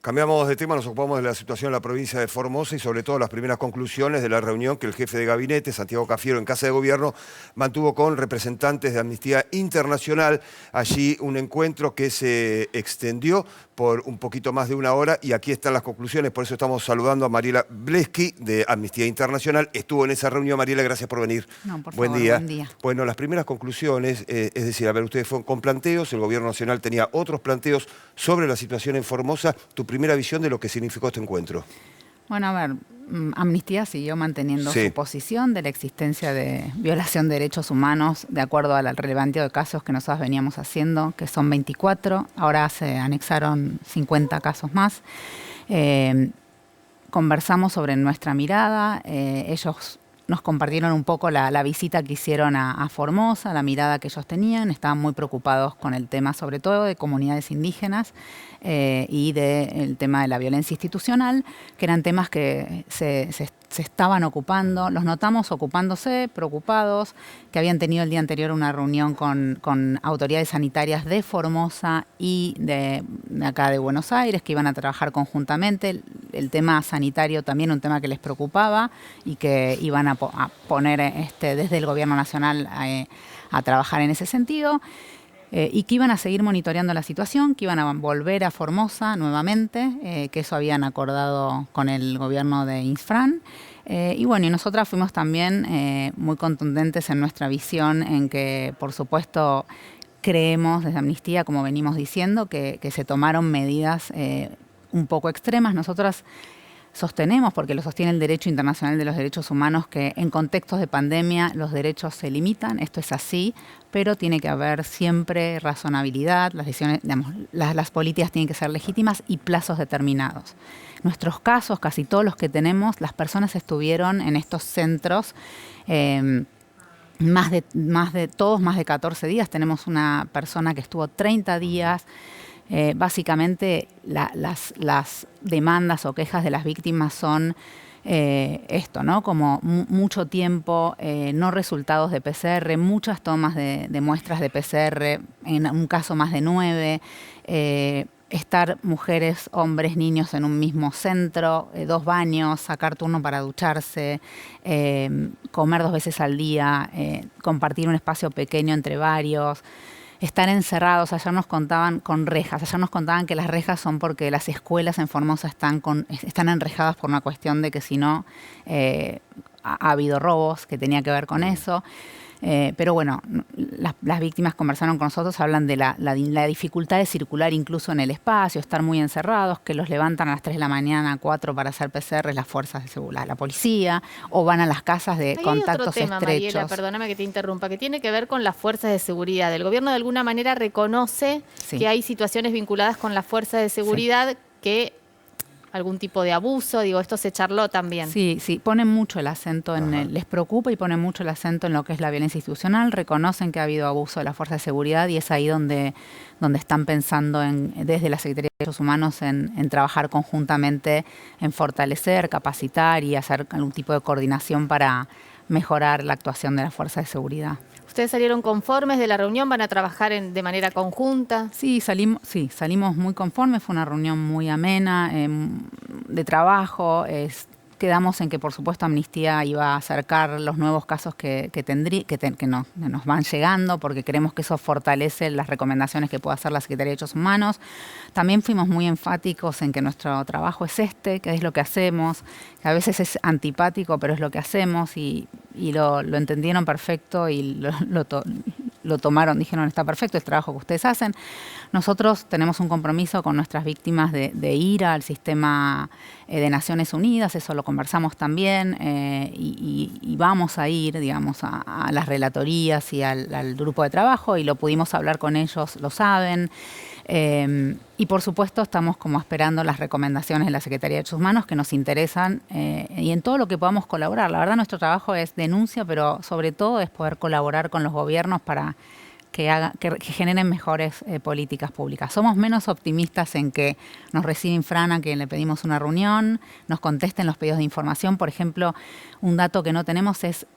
Cambiamos de tema, nos ocupamos de la situación en la provincia de Formosa y sobre todo las primeras conclusiones de la reunión que el jefe de gabinete, Santiago Cafiero, en Casa de Gobierno, mantuvo con representantes de Amnistía Internacional. Allí un encuentro que se extendió por un poquito más de una hora y aquí están las conclusiones. Por eso estamos saludando a Mariela Bleski de Amnistía Internacional. Estuvo en esa reunión. Mariela, gracias por venir. No, por Buen favor, día. buen día. Bueno, las primeras conclusiones, es decir, a ver, ustedes fueron con planteos, el Gobierno Nacional tenía otros planteos sobre la situación en Formosa. Tu primera visión de lo que significó este encuentro. Bueno, a ver, Amnistía siguió manteniendo su posición de la existencia de violación de derechos humanos de acuerdo al relevanteo de casos que nosotros veníamos haciendo, que son 24, ahora se anexaron 50 casos más. Conversamos sobre nuestra mirada, ellos nos compartieron un poco la visita que hicieron a Formosa, la mirada que ellos tenían. Estaban muy preocupados con el tema, sobre todo de comunidades indígenas y del tema de la violencia institucional, que eran temas que se estaban ocupando. Los notamos ocupándose, preocupados, que habían tenido el día anterior una reunión con autoridades sanitarias de Formosa y de acá de Buenos Aires, que iban a trabajar conjuntamente. El tema sanitario también un tema que les preocupaba y que iban a poner desde el Gobierno Nacional a trabajar en ese sentido. Y que iban a seguir monitoreando la situación, que iban a volver a Formosa nuevamente, que eso habían acordado con el gobierno de Insfrán. Y bueno, y nosotras fuimos también muy contundentes en nuestra visión en que, por supuesto, creemos desde Amnistía, como venimos diciendo, que se tomaron medidas un poco extremas. Nosotras sostenemos, porque lo sostiene el derecho internacional de los derechos humanos, que en contextos de pandemia los derechos se limitan, esto es así, pero tiene que haber siempre razonabilidad, las decisiones, digamos, las políticas tienen que ser legítimas y plazos determinados. Nuestros casos, casi todos los que tenemos, las personas estuvieron en estos centros más de 14 días. Tenemos una persona que estuvo 30 días. Básicamente las demandas o quejas de las víctimas son esto, ¿no? Como mucho tiempo, no resultados de PCR, muchas tomas de muestras de PCR, en un caso más de 9, estar mujeres, hombres, niños en un mismo centro, 2 baños, sacar turno para ducharse, comer 2 veces al día, compartir un espacio pequeño entre varios. Estar encerrados. Ayer nos contaban con rejas. Ayer nos contaban que las rejas son porque las escuelas en Formosa están enrejadas por una cuestión de que si no ha habido robos que tenía que ver con eso. Pero bueno, las víctimas conversaron con nosotros, hablan de la dificultad de circular incluso en el espacio, estar muy encerrados, que los levantan a las 3 de la mañana, 4 para hacer PCR las fuerzas de seguridad, la policía, o van a las casas de contactos otro tema, estrechos. Mariela, perdóname que te interrumpa, que tiene que ver con las fuerzas de seguridad. El gobierno de alguna manera reconoce que hay situaciones vinculadas con las fuerzas de seguridad que algún tipo de abuso, digo, esto se charló también. Sí, ponen mucho el acento les preocupa y ponen mucho el acento en lo que es la violencia institucional, reconocen que ha habido abuso de la fuerza de seguridad y es ahí donde están pensando desde la Secretaría de Derechos Humanos en trabajar conjuntamente, en fortalecer, capacitar y hacer algún tipo de coordinación para mejorar la actuación de la fuerza de seguridad. ¿Ustedes salieron conformes de la reunión? ¿Van a trabajar de manera conjunta? Sí, salimos muy conformes. Fue una reunión muy amena, de trabajo. Quedamos en que, por supuesto, Amnistía iba a acercar los nuevos casos que nos van llegando, porque creemos que eso fortalece las recomendaciones que puede hacer la Secretaría de Derechos Humanos. También fuimos muy enfáticos en que nuestro trabajo es que es lo que hacemos, que a veces es antipático, pero es lo que hacemos, y lo entendieron perfecto y lo tomaron, dijeron, está perfecto el trabajo que ustedes hacen. Nosotros tenemos un compromiso con nuestras víctimas de ir al sistema de Naciones Unidas, eso lo conversamos también, y vamos a ir, digamos, a las relatorías y al grupo de trabajo, y lo pudimos hablar con ellos, lo saben. Y por supuesto estamos como esperando las recomendaciones de la Secretaría de Derechos Humanos que nos interesan y en todo lo que podamos colaborar. La verdad nuestro trabajo es denuncia, pero sobre todo es poder colaborar con los gobiernos para que generen mejores políticas públicas. Somos menos optimistas en que nos recibe Insfrán, a quien le pedimos una reunión, nos contesten los pedidos de información. Por ejemplo, un dato que no tenemos es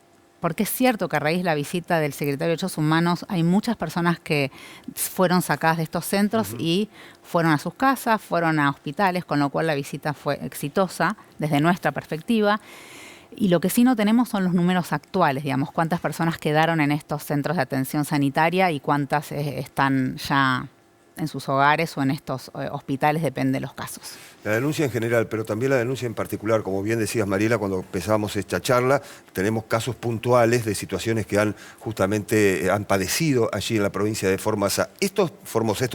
porque es cierto que a raíz de la visita del secretario de Derechos Humanos hay muchas personas que fueron sacadas de estos centros y fueron a sus casas, fueron a hospitales, con lo cual la visita fue exitosa desde nuestra perspectiva. Y lo que sí no tenemos son los números actuales, digamos, cuántas personas quedaron en estos centros de atención sanitaria y cuántas están ya en sus hogares o en estos hospitales, depende de los casos. La denuncia en general, pero también la denuncia en particular, como bien decías, Mariela, cuando empezábamos esta charla, tenemos casos puntuales de situaciones que han justamente han padecido allí en la provincia de Formosa. Estos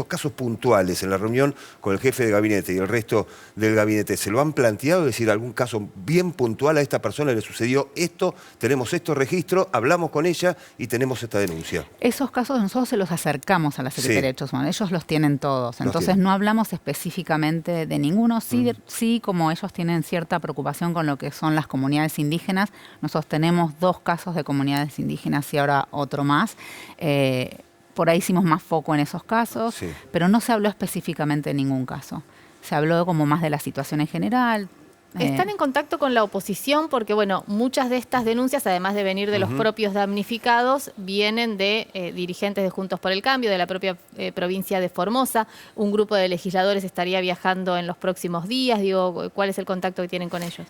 casos puntuales en la reunión con el jefe de gabinete y el resto del gabinete, ¿se lo han planteado? Es decir, algún caso bien puntual a esta persona le sucedió esto, tenemos estos registros, hablamos con ella y tenemos esta denuncia. Esos casos nosotros se los acercamos a la Secretaría de Derechos Humanos, ellos los tienen todos, entonces no hablamos específicamente de ninguno. Sí, como ellos tienen cierta preocupación con lo que son las comunidades indígenas, nosotros tenemos 2 casos de comunidades indígenas y ahora otro más. Por ahí hicimos más foco en esos casos, pero no se habló específicamente de ningún caso. Se habló como más de la situación en general. ¿Están en contacto con la oposición? Porque, bueno, muchas de estas denuncias, además de venir de los propios damnificados, vienen de dirigentes de Juntos por el Cambio, de la propia provincia de Formosa. Un grupo de legisladores estaría viajando en los próximos días. Digo, ¿cuál es el contacto que tienen con ellos?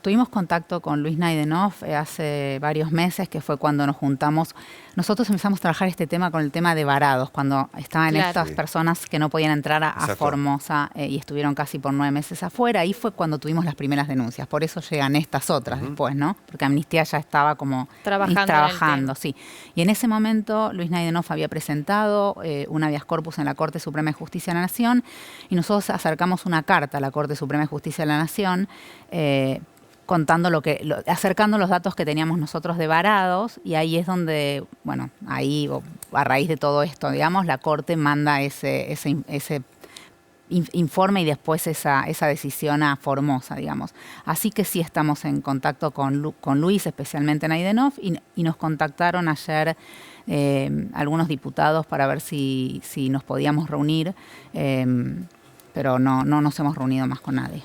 Tuvimos contacto con Luis Naidenov hace varios meses, que fue cuando nos juntamos. Nosotros empezamos a trabajar este tema con el tema de varados, cuando estaban estas personas que no podían entrar a Formosa y estuvieron casi por 9 meses afuera. Ahí fue cuando tuvimos las primeras denuncias. Por eso llegan estas otras después, ¿no? Porque Amnistía ya estaba como trabajando, sí. Y en ese momento Luis Naidenov había presentado un habeas corpus en la Corte Suprema de Justicia de la Nación y nosotros acercamos una carta a la Corte Suprema de Justicia de la Nación contando acercando los datos que teníamos nosotros de varados, y ahí es donde, bueno, ahí a raíz de todo esto, digamos, la Corte manda ese informe y después esa decisión a Formosa, digamos. Así que sí estamos en contacto con Luis, especialmente Naidenov, y nos contactaron ayer algunos diputados para ver si nos podíamos reunir, pero no nos hemos reunido más con nadie.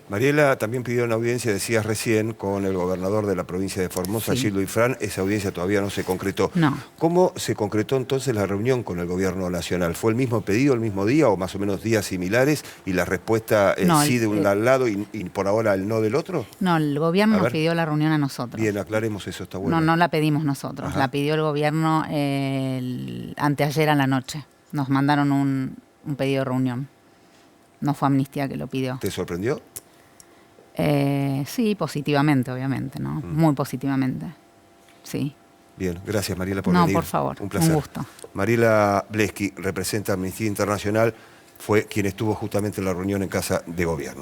Mariela también pidió una audiencia, decías recién, con el gobernador de la provincia de Formosa, Gildo Ifrán. Esa audiencia todavía no se concretó. No. ¿Cómo se concretó entonces la reunión con el gobierno nacional? ¿Fue el mismo pedido, el mismo día o más o menos días similares y la respuesta sí de un lado y por ahora el no del otro? No, el gobierno nos pidió la reunión a nosotros. Bien, aclaremos eso, está bueno. No la pedimos nosotros, la pidió el gobierno anteayer a la noche. Nos mandaron un pedido de reunión. No fue Amnistía que lo pidió. ¿Te sorprendió? Sí, positivamente, obviamente, ¿no? Muy positivamente, sí. Bien, gracias Mariela por venir. No, por favor, un placer. Un gusto. Mariela Bleski, representa a Amnistía Internacional, fue quien estuvo justamente en la reunión en Casa de Gobierno.